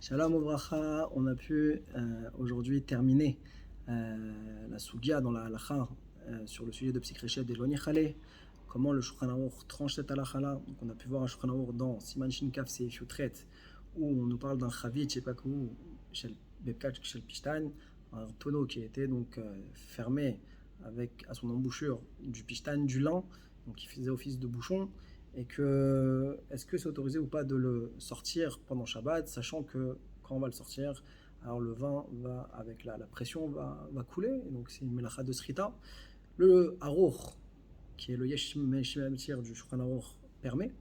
Shalom Obracha, on a pu aujourd'hui terminer la Sugia dans la halacha sur le sujet de Psikreshet et Lo Nichale, comment le Shulchan Aruch tranche cette halacha-là. Donc on a pu voir un Shulchan Aruch dans Siman Shin Kaf Seif Yutret, où on nous parle d'un Chavit, je sais pas où, chez Bepkach, chez le Pishtan, un tonneau qui était donc fermé avec à son embouchure du Pishtan, du lin, donc qui faisait office de bouchon. Et que est-ce que c'est autorisé ou pas de le sortir pendant Shabbat, sachant que quand on va le sortir, alors le vin va avec la pression va couler, et donc c'est une melacha de srita. Le harour, qui est le yesh meshir du Shulchan Aruch, permet,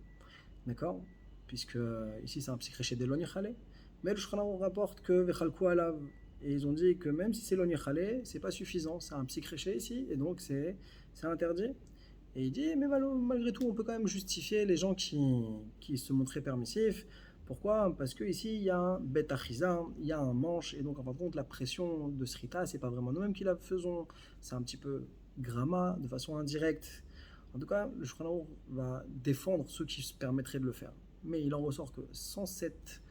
d'accord, puisque ici c'est un psychréché de Lo Nichale, mais le Shulchan Aruch rapporte que vechalku alav, et ils ont dit que même si c'est Lo Nichale, c'est pas suffisant, c'est un psychréché ici, et donc c'est interdit. Et il dit, mais malgré tout, on peut quand même justifier les gens qui se montraient permissifs. Pourquoi? Parce qu'ici, il y a un bet achiza, il y a un manche, et donc en fin de compte, la pression de Srita, c'est pas vraiment nous-mêmes qui la faisons, c'est un petit peu gramma, de façon indirecte. En tout cas, le Shulchan Aruch va défendre ceux qui se permettraient de le faire. Mais il en ressort que sans cette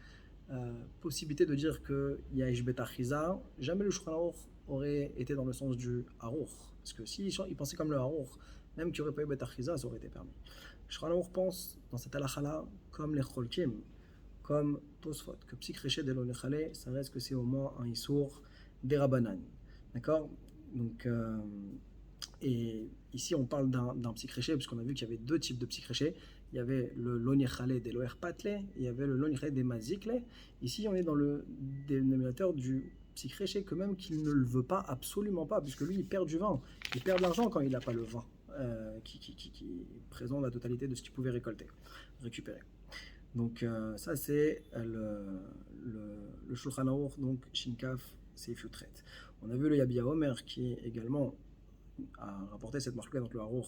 possibilité de dire qu'il y a Ishbet Achiza, jamais le Shulchan Aruch aurait été dans le sens du Aruch. Parce que s'il pensait comme le Aruch, même qu'il n'y aurait pas eu Bet Achiza, ça aurait été permis. Le Shulchan Aruch pense dans cette halakha-là, comme les Cholkim, comme Tosfot, que Psikreshet de Lo Nichale, ça reste que c'est au moins un Issour des Rabbanan. D'accord? Donc, et ici on parle d'un Psikreshet, puisqu'on a vu qu'il y avait deux types de Psikreshet. Il y avait le Lo Nichale des Loher Patle, et il y avait le Lo Nichale des Mazikle. Ici on est dans le dénominateur du Psikreshet, que même qu'il ne le veut pas, absolument pas, puisque lui il perd du vin, il perd de l'argent quand il n'a pas le vin. Qui présente la totalité de ce qu'il pouvait récupérer. Donc ça c'est le Shulchan Aruch, donc Shinkaf Seif Yutret. On a vu le Yabia Omer qui également a rapporté cette marque entre le Aruch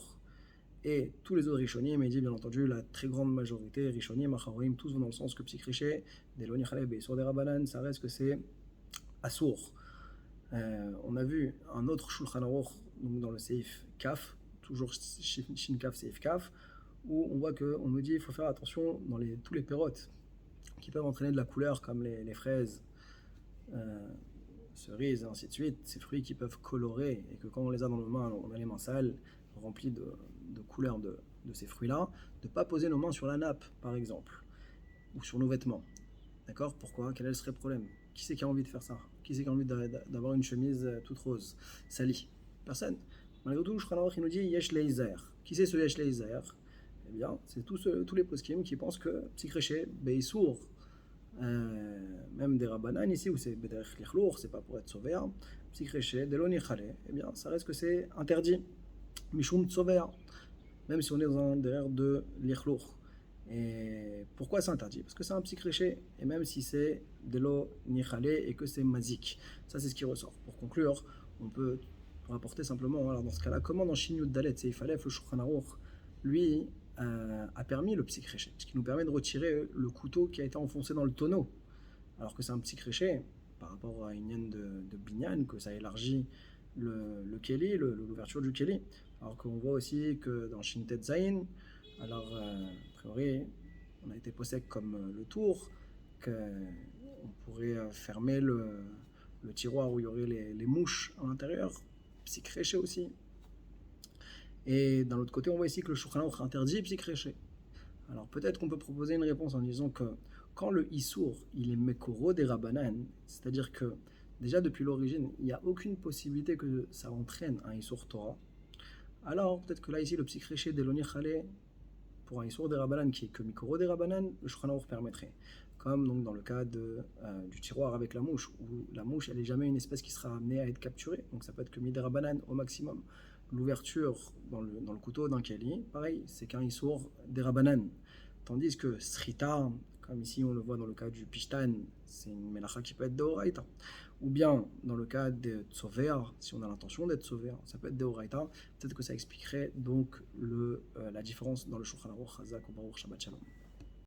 et tous les autres Rishonim, mais il dit bien entendu la très grande majorité Rishonim, Acharoim, tous vont dans le sens que Psikreshet, des Lo Nichale et sur des Rabbanan, ça reste que c'est Assour. On a vu un autre Shulchan Aruch donc dans le Seif Kaf, toujours Shin Kaf Seif Kaf, où on voit qu'on nous dit qu'il faut faire attention dans tous les pérotes qui peuvent entraîner de la couleur, comme les fraises, cerises, et ainsi de suite, ces fruits qui peuvent colorer, et que quand on les a dans nos mains, on a les mains sales, remplies de couleurs de ces fruits-là, de ne pas poser nos mains sur la nappe, par exemple, ou sur nos vêtements. D'accord? Pourquoi? Quel serait le problème? Qui c'est qui a envie de faire ça? Qui c'est qui a envie d'avoir une chemise toute rose, salie? Personne. Malgré tout, le Shulchan Aruch nous dit Yesh Leizer. Qui c'est ce Yesh Leizer? Eh bien, c'est tous les poskim qui pensent que Psikreshet, Beisour, même des Rabbanan ici, où c'est Bederech Lichlour, c'est pas pour être sauvé, Psikreshet, de Lo Nichale, eh bien, ça reste que c'est interdit. Mishum Tsover, même si on est dans un derrière de Lichlour. Et pourquoi c'est interdit? Parce que c'est un Psikreshet, et même si c'est de Lo Nichale et que c'est mazik. Ça, c'est ce qui ressort. Pour conclure, on peut rapporter simplement, alors dans ce cas-là, comment dans Shin Yud Dalet, c'est Ifalef, le Shulchan Aruch, lui, a permis le Psikreshet, ce qui nous permet de retirer le couteau qui a été enfoncé dans le tonneau, alors que c'est un Psikreshet par rapport à une yen de binyan, que ça élargit le keli, l'ouverture du keli, alors qu'on voit aussi que dans Shintet Zain, alors a priori on a été possède comme le tour, qu'on pourrait fermer le tiroir où il y aurait les mouches à l'intérieur, Psikreshet aussi. Et d'un autre côté, on voit ici que le Shulchan Aruch interdit Psikreshet. Alors peut-être qu'on peut proposer une réponse en disant que quand le Issour, il est Mekoro des Rabbanan, c'est-à-dire que déjà depuis l'origine, il n'y a aucune possibilité que ça entraîne un Issour Torah, alors peut-être que là ici, le Psikreshet de Lo Nichale, pour un Issour des Rabbanan qui est que Mekoro des Rabbanan, le Shulchan Aruch permettrait. Comme donc dans le cas du tiroir avec la mouche, où la mouche, elle n'est jamais une espèce qui sera amenée à être capturée, donc ça peut être que Midei Rabbanan au maximum. L'ouverture dans le couteau d'un keli, pareil, c'est qu'un issour des Rabbanan. Tandis que Srita, comme ici on le voit dans le cas du Pishtan, c'est une melacha qui peut être d'Oraita. Ou bien dans le cas de Tsover, si on a l'intention d'être Tsover, ça peut être d'Oraita. Peut-être que ça expliquerait donc la différence dans le Shulchan Aruch Chazak ou Baruch Shabbat Shalom.